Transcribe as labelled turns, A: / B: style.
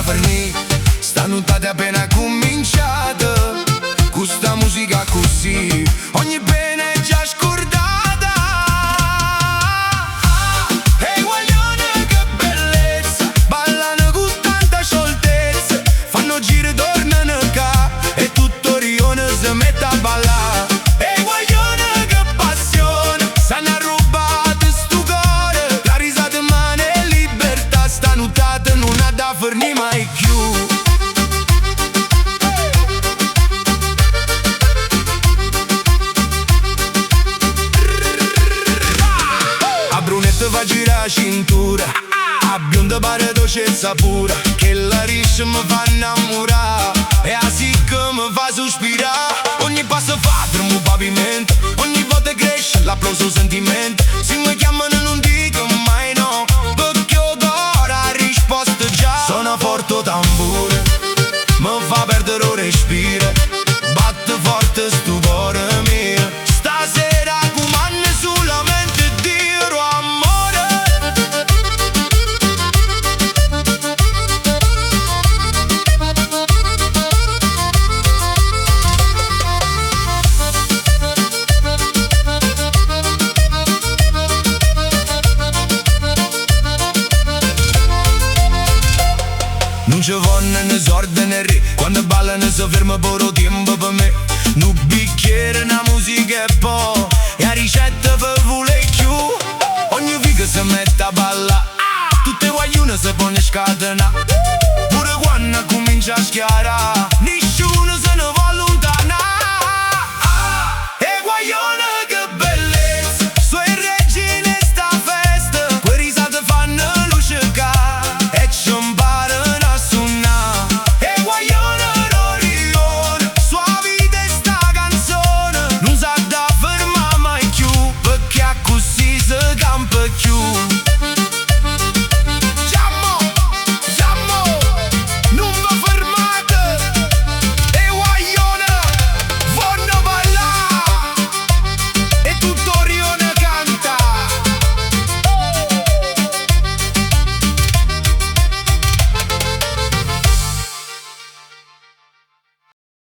A: fornì. Sta nottata appena cominciata, con sta musica così ogni pena è già scordata. Ehi guaglione che bellezza, ballano con tanta scioltezza, fanno giri tornano ca e tutto rione si mette a ballare. Ehi guaglione che passione, stanno arrubate sto cuore, la risata mane e libertà, sta nottata non ha da fornì mai più. Va a girare la cintura, a bionda pare dolcezza pura, che la risce mi fa innamorare e asì che mi fa sospirare. Ogni passo fa tremo pavimento, ogni volta cresce l'applauso sentimento. Se mi chiamano non dico mai no, perché ho la risposta già. Suona forte tamburo, mi fa perdere il respiro, batte forte sto cuore mio. Stasera comanda sulla mente Dio amore. Non ci vanno né sordi né re, quando ballano si ferma pure tempo per me. Un bicchiere, una musica e poi e la ricetta per voler più. Ogni figa si mette a ballare, tutte guaglione si pone a scatenare, pure quando comincia a schiarare.